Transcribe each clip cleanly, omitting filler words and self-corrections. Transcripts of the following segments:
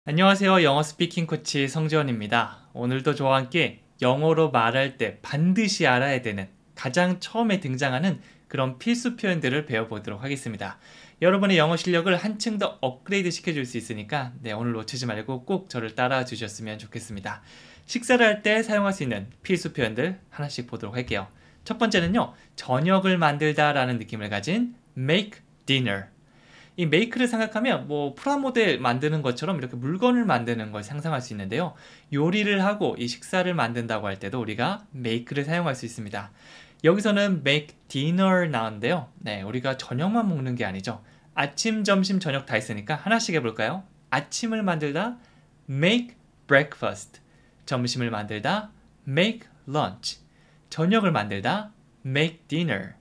안녕하세요. 영어 스피킹 코치 성지원입니다. 오늘도 저와 함께 영어로 말할 때 반드시 알아야 되는 가장 처음에 등장하는 그런 필수 표현들을 배워보도록 하겠습니다. 여러분의 영어 실력을 한층 더 업그레이드 시켜줄 수 있으니까 오늘 놓치지 말고 꼭 저를 따라와 주셨으면 좋겠습니다. 식사를 할 때 사용할 수 있는 필수 표현들 하나씩 보도록 할게요. 첫 번째는요. 저녁을 만들다 라는 느낌을 가진 make dinner. 이 메이크를 생각하면 프라모델 만드는 것처럼 이렇게 물건을 만드는 걸 상상할 수 있는데요. 요리를 하고 이 식사를 만든다고 할 때도 우리가 make를 사용할 수 있습니다. 여기서는 make dinner 나왔는데요. 우리가 저녁만 먹는 게 아니죠. 아침, 점심, 저녁 다 있으니까 하나씩 해볼까요? 아침을 만들다 make breakfast, 점심을 만들다 make lunch, 저녁을 만들다 make dinner.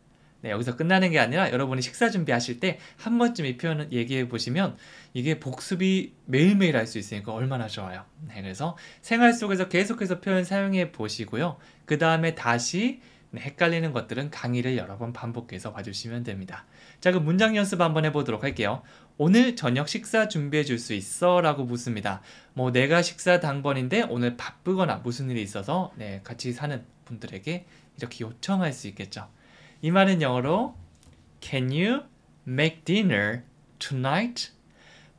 여기서 끝나는 게 아니라 여러분이 식사 준비하실 때 한 번쯤 이 표현을 얘기해 보시면 이게 복습이 매일매일 할 수 있으니까 얼마나 좋아요. 그래서 생활 속에서 계속해서 표현 사용해 보시고요. 그 다음에 다시 헷갈리는 것들은 강의를 여러 번 반복해서 봐주시면 됩니다. 자, 그럼 문장 연습 한번 해보도록 할게요. 오늘 저녁 식사 준비해 줄 수 있어? 라고 묻습니다. 내가 식사 당번인데 오늘 바쁘거나 무슨 일이 있어서 같이 사는 분들에게 이렇게 요청할 수 있겠죠. 이 말은 영어로 Can you make dinner tonight?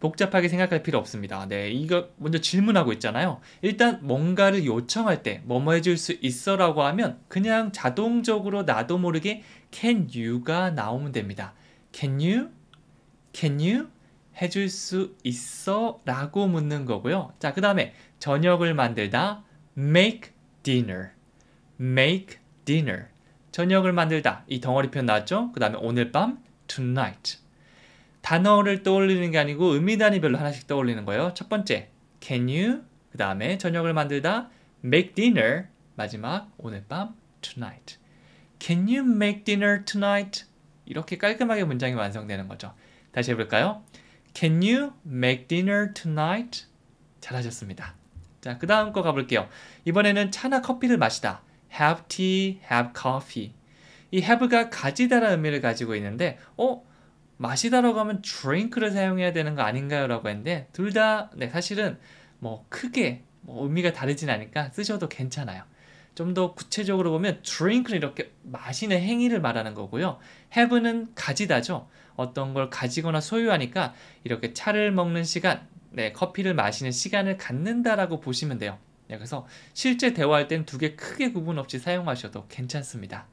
복잡하게 생각할 필요 없습니다. 이거 먼저 질문하고 있잖아요. 일단 뭔가를 요청할 때 뭐뭐 해줄 수 있어 라고 하면 그냥 자동적으로 나도 모르게 can you가 나오면 됩니다. Can you? Can you? 해줄 수 있어? 라고 묻는 거고요. 자, 그 다음에 저녁을 만들다 make dinner. make dinner. 저녁을 만들다. 이 덩어리 표현 나왔죠? 그 다음에 오늘 밤 tonight. 단어를 떠올리는 게 아니고 의미 단위별로 하나씩 떠올리는 거예요. 첫 번째 can you, 그 다음에 저녁을 만들다 make dinner, 마지막 오늘 밤 tonight. Can you make dinner tonight? 이렇게 깔끔하게 문장이 완성되는 거죠. 다시 해볼까요? Can you make dinner tonight? 잘하셨습니다. 자, 그 다음 거 가볼게요. 이번에는 차나 커피를 마시다. have tea, have coffee. 이 have가 가지다라는 의미를 가지고 있는데 마시다라고 하면 drink를 사용해야 되는 거 아닌가요? 라고 했는데 둘 다 사실은 크게 의미가 다르진 않으니까 쓰셔도 괜찮아요. 좀 더 구체적으로 보면 drink는 이렇게 마시는 행위를 말하는 거고요. have는 가지다죠. 어떤 걸 가지거나 소유하니까 이렇게 차를 먹는 시간, 커피를 마시는 시간을 갖는다라고 보시면 돼요. 그래서 실제 대화할 땐 두 개 크게 구분 없이 사용하셔도 괜찮습니다.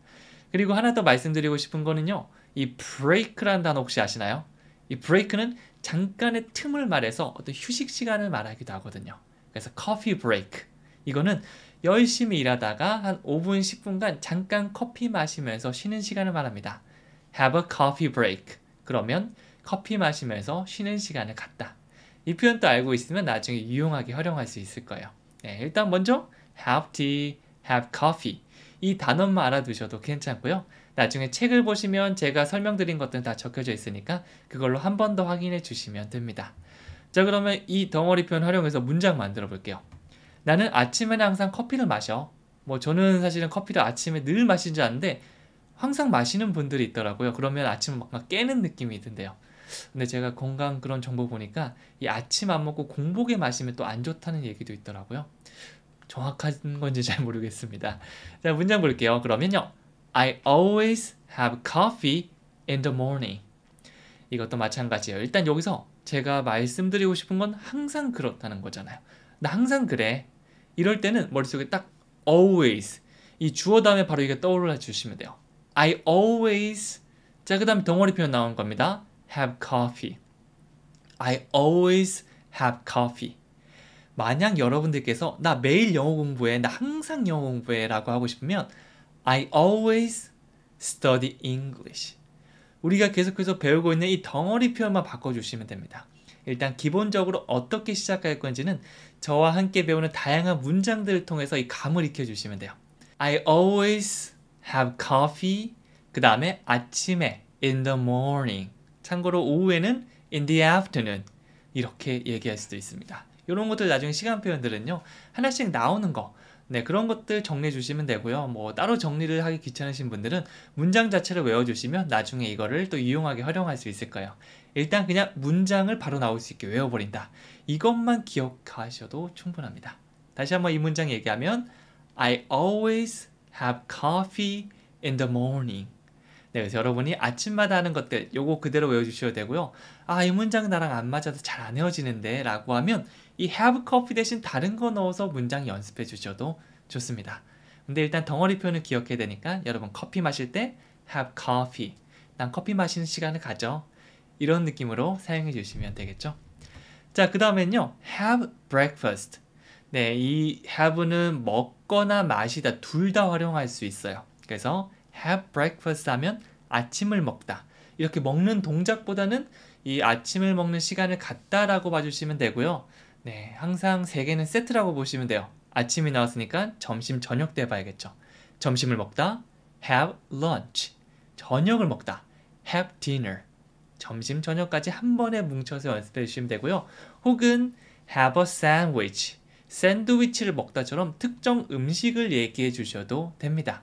그리고 하나 더 말씀드리고 싶은 거는요. 이 break라는 단어 혹시 아시나요? 이 break는 잠깐의 틈을 말해서 어떤 휴식 시간을 말하기도 하거든요. 그래서 coffee break. 이거는 열심히 일하다가 한 5분, 10분간 잠깐 커피 마시면서 쉬는 시간을 말합니다. have a coffee break. 그러면 커피 마시면서 쉬는 시간을 갖다. 이 표현도 알고 있으면 나중에 유용하게 활용할 수 있을 거예요. 일단 먼저 have tea, have coffee. 이 단어만 알아두셔도 괜찮고요. 나중에 책을 보시면 제가 설명드린 것들은 다 적혀져 있으니까 그걸로 한 번 더 확인해 주시면 됩니다. 자, 그러면 이 덩어리 표현 활용해서 문장 만들어 볼게요. 나는 아침에는 항상 커피를 마셔. 저는 사실은 커피를 아침에 늘 마시는 줄 아는데 항상 마시는 분들이 있더라고요. 그러면 아침에 막 깨는 느낌이 든대요. 근데 제가 건강 그런 정보 보니까 이 아침 안 먹고 공복에 마시면 또 안 좋다는 얘기도 있더라고요. 정확한 건지 잘 모르겠습니다. 자, 문장 볼게요. 그러면요. I always have coffee in the morning. 이것도 마찬가지예요. 일단 여기서 제가 말씀드리고 싶은 건 항상 그렇다는 거잖아요. 나 항상 그래. 이럴 때는 머릿속에 딱 always 이 주어 다음에 바로 이게 떠올려 주시면 돼요. I always. 자, 그 다음에 덩어리 표현 나온 겁니다. have coffee. I always have coffee. 만약 여러분들께서 나 매일 영어 공부해, 나 항상 영어 공부해 라고 하고 싶으면 I always study English. 우리가 계속해서 배우고 있는 이 덩어리 표현만 바꿔주시면 됩니다. 일단 기본적으로 어떻게 시작할 건지는 저와 함께 배우는 다양한 문장들을 통해서 이 감을 익혀주시면 돼요. I always have coffee. 그 다음에 아침에 in the morning. 참고로 오후에는 in the afternoon. 이렇게 얘기할 수도 있습니다. 이런 것들 나중에 시간 표현들은요. 하나씩 나오는 거 네, 그런 것들 정리해 주시면 되고요. 뭐 따로 정리를 하기 귀찮으신 분들은 문장 자체를 외워주시면 나중에 이거를 또 유용하게 활용할 수 있을 거예요. 일단 그냥 문장을 바로 나올 수 있게 외워버린다. 이것만 기억하셔도 충분합니다. 다시 한번 이 문장 얘기하면 I always have coffee in the morning. 네, 그래서 여러분이 아침마다 하는 것들 요거 그대로 외워주셔도 되고요. 아, 이 문장 나랑 안 맞아서 잘 안 외워지는데 라고 하면 이 have coffee 대신 다른 거 넣어서 문장 연습해 주셔도 좋습니다. 근데 일단 덩어리 표현을 기억해야 되니까 여러분 커피 마실 때 have coffee. 난 커피 마시는 시간을 가져. 이런 느낌으로 사용해 주시면 되겠죠. 자, 그 다음엔요. have breakfast. 네, 이 have는 먹거나 마시다 둘 다 활용할 수 있어요. 그래서 have breakfast 하면 아침을 먹다. 이렇게 먹는 동작보다는 이 아침을 먹는 시간을 갖다라고 봐주시면 되고요. 네, 항상 세 개는 세트라고 보시면 돼요. 아침이 나왔으니까 점심, 저녁 때 봐야겠죠. 점심을 먹다, have lunch. 저녁을 먹다, have dinner. 점심, 저녁까지 한 번에 뭉쳐서 연습해 주시면 되고요. 혹은 have a sandwich. 샌드위치를 먹다처럼 특정 음식을 얘기해 주셔도 됩니다.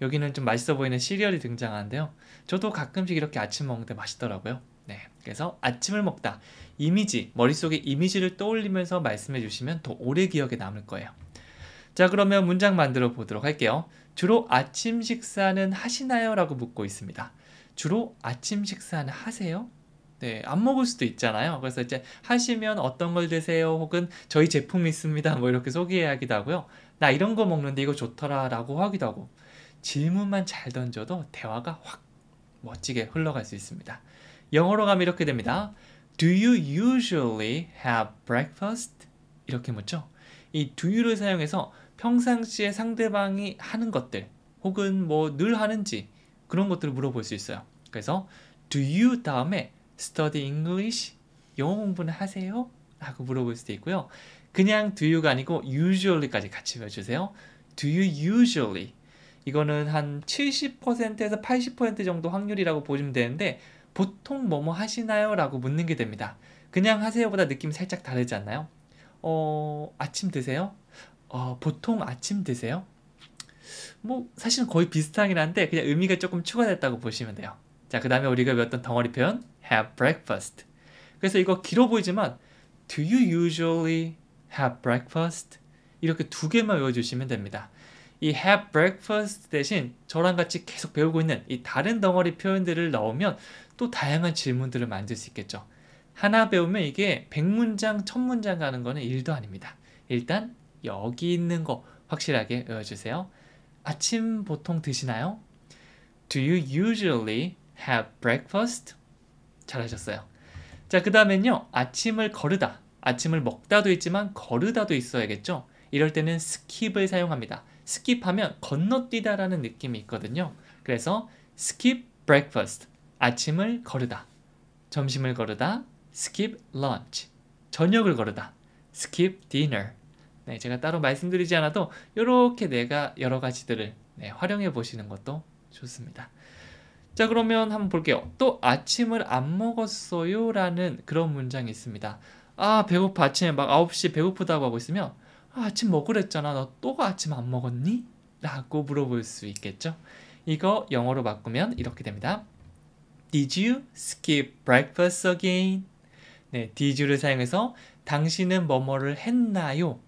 여기는 좀 맛있어 보이는 시리얼이 등장하는데요. 저도 가끔씩 이렇게 아침 먹는데 맛있더라고요. 네, 그래서 아침을 먹다. 이미지, 머릿속에 이미지를 떠올리면서 말씀해 주시면 더 오래 기억에 남을 거예요. 자, 그러면 문장 만들어 보도록 할게요. 주로 아침 식사는 하시나요? 라고 묻고 있습니다. 주로 아침 식사는 하세요? 네, 안 먹을 수도 있잖아요. 그래서 이제 하시면 어떤 걸 드세요? 혹은 저희 제품이 있습니다. 뭐 이렇게 소개하기도 하고요. 나 이런 거 먹는데 이거 좋더라 라고 하기도 하고. 질문만 잘 던져도 대화가 확 멋지게 흘러갈 수 있습니다. 영어로 가면 이렇게 됩니다. Do you usually have breakfast? 이렇게 묻죠. 이 do you를 사용해서 평상시에 상대방이 하는 것들 혹은 뭐 늘 하는지 그런 것들을 물어볼 수 있어요. 그래서 do you 다음에 study English? 영어 공부는 하세요? 라고 물어볼 수도 있고요. 그냥 do you가 아니고 usually까지 같이 외워주세요. Do you usually? 이거는 한 70%에서 80% 정도 확률이라고 보시면 되는데 보통 뭐뭐 하시나요? 라고 묻는 게 됩니다. 그냥 하세요보다 느낌이 살짝 다르지 않나요? 아침 드세요? 보통 아침 드세요? 뭐 사실은 거의 비슷하긴 한데 그냥 의미가 조금 추가됐다고 보시면 돼요. 자, 그 다음에 우리가 배웠던 덩어리 표현 have breakfast. 그래서 이거 길어 보이지만 do you usually have breakfast? 이렇게 두 개만 외워주시면 됩니다. 이 have breakfast 대신 저랑 같이 계속 배우고 있는 이 다른 덩어리 표현들을 넣으면 또 다양한 질문들을 만들 수 있겠죠. 하나 배우면 이게 100문장, 1000문장 가는 거는 일도 아닙니다. 일단 여기 있는 거 확실하게 외워주세요. 아침 보통 드시나요? Do you usually have breakfast? 잘하셨어요. 자, 그 다음엔요. 아침을 거르다. 아침을 먹다도 있지만 거르다도 있어야겠죠. 이럴 때는 skip을 사용합니다. skip하면 건너뛰다라는 느낌이 있거든요. 그래서 skip breakfast. 아침을 거르다. 점심을 거르다. skip lunch. 저녁을 거르다. skip dinner. 네, 제가 따로 말씀드리지 않아도 이렇게 내가 여러 가지들을 활용해 보시는 것도 좋습니다. 자, 그러면 한번 볼게요. 또 아침을 안 먹었어요 라는 그런 문장이 있습니다. 아, 배고파. 아침에 막 9시 배고프다고 하고 있으면 아침 먹으랬잖아. 너 또 아침 안 먹었니? 라고 물어볼 수 있겠죠. 이거 영어로 바꾸면 이렇게 됩니다. Did you skip breakfast again? 네, did you를 사용해서 당신은 뭐뭐를 했나요?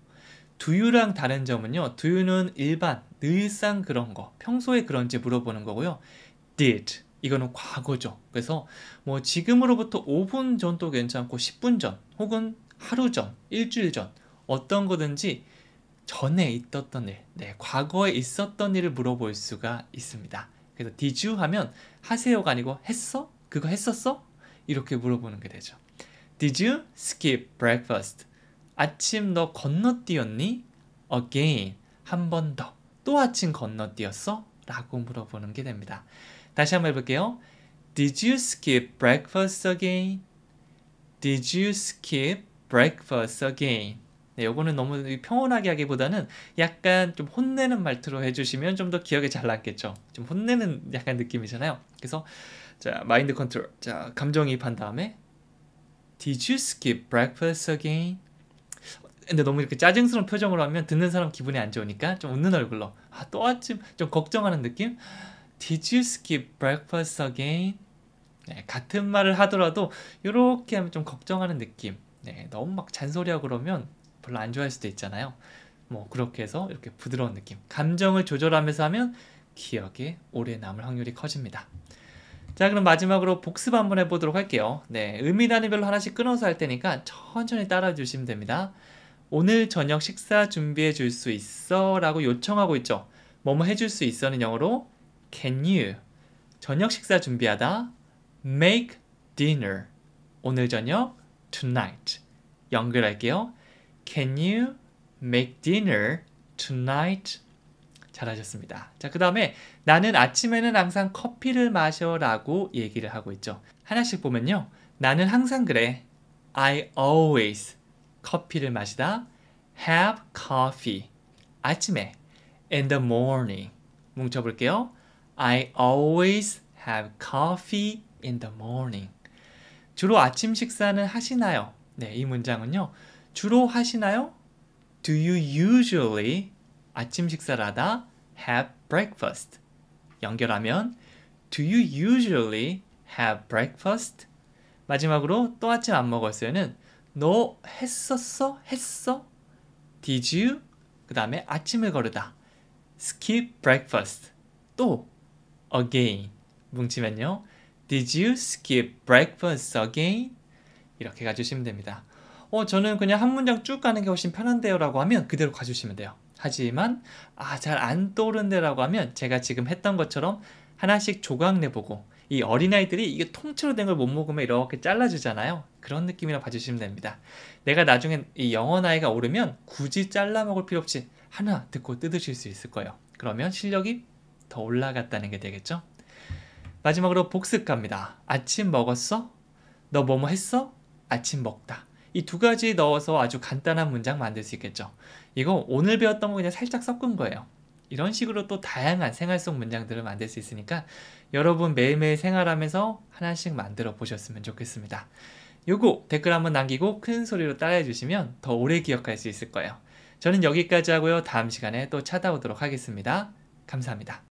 do you랑 다른 점은요. do you는 일반, 늘상 그런 거, 평소에 그런지 물어보는 거고요. did, 이거는 과거죠. 그래서 뭐 지금으로부터 5분 전도 괜찮고 10분 전, 혹은 하루 전, 일주일 전 어떤 거든지 전에 있었던 일, 과거에 있었던 일을 물어볼 수가 있습니다. 그래서 did you 하면 하세요가 아니고 했어? 그거 했었어? 이렇게 물어보는 게 되죠. Did you skip breakfast? 아침 너 건너뛰었니? Again, 한 번 더. 또 아침 건너뛰었어? 라고 물어보는 게 됩니다. 다시 한번 해볼게요. Did you skip breakfast again? Did you skip breakfast again? 네, 요거는 너무 평온하게 하기보다는 약간 좀 혼내는 말투로 해주시면 좀 더 기억에 잘 남겠죠. 좀 혼내는 약간 느낌이잖아요. 그래서 자, 마인드 컨트롤. 자, 감정이입한 다음에 Did you skip breakfast again? 근데 너무 이렇게 짜증스러운 표정으로 하면 듣는 사람 기분이 안 좋으니까 좀 웃는 얼굴로 또 아침 좀 걱정하는 느낌? Did you skip breakfast again? 네, 같은 말을 하더라도 이렇게 하면 좀 걱정하는 느낌. 네, 너무 막 잔소리하고 그러면 별로 안 좋아할 수도 있잖아요. 뭐 그렇게 해서 이렇게 부드러운 느낌. 감정을 조절하면서 하면 기억에 오래 남을 확률이 커집니다. 자, 그럼 마지막으로 복습 한번 해보도록 할게요. 네, 의미 단위별로 하나씩 끊어서 할 테니까 천천히 따라해 주시면 됩니다. 오늘 저녁 식사 준비해 줄 수 있어? 라고 요청하고 있죠. 뭐뭐 해줄 수 있어는 영어로 Can you? 저녁 식사 준비하다. Make dinner. 오늘 저녁 tonight. 연결할게요. Can you make dinner tonight? 잘하셨습니다. 자, 그 다음에 나는 아침에는 항상 커피를 마셔 라고 얘기를 하고 있죠. 하나씩 보면요. 나는 항상 그래. I always 커피를 마시다. have coffee. 아침에 in the morning. 뭉쳐볼게요. I always have coffee in the morning. 주로 아침 식사는 하시나요? 네, 이 문장은요. 주로 하시나요? Do you usually 아침 식사를 하다 have breakfast? 연결하면 Do you usually have breakfast? 마지막으로 또 아침 안 먹었어요는 너 했었어? 했어? Did you? 그 다음에 아침을 거르다 skip breakfast. 또 again 뭉치면요. Did you skip breakfast again? 이렇게 가주시면 됩니다. 저는 그냥 한 문장 쭉 가는 게 훨씬 편한데요 라고 하면 그대로 가주시면 돼요. 하지만 잘 안 떠오른데 라고 하면 제가 지금 했던 것처럼 하나씩 조각 내보고 이 어린아이들이 이게 통째로 된 걸 못 먹으면 이렇게 잘라주잖아요. 그런 느낌이라 봐주시면 됩니다. 내가 나중에 이 영어 나이가 오르면 굳이 잘라 먹을 필요 없이 하나 듣고 뜯으실 수 있을 거예요. 그러면 실력이 더 올라갔다는 게 되겠죠? 마지막으로 복습 갑니다. 아침 먹었어? 너 뭐뭐 했어? 아침 먹다. 이 두 가지 넣어서 아주 간단한 문장 만들 수 있겠죠. 이거 오늘 배웠던 거 그냥 살짝 섞은 거예요. 이런 식으로 또 다양한 생활 속 문장들을 만들 수 있으니까 여러분 매일매일 생활하면서 하나씩 만들어 보셨으면 좋겠습니다. 요거 댓글 한번 남기고 큰 소리로 따라해 주시면 더 오래 기억할 수 있을 거예요. 저는 여기까지 하고요. 다음 시간에 또 찾아오도록 하겠습니다. 감사합니다.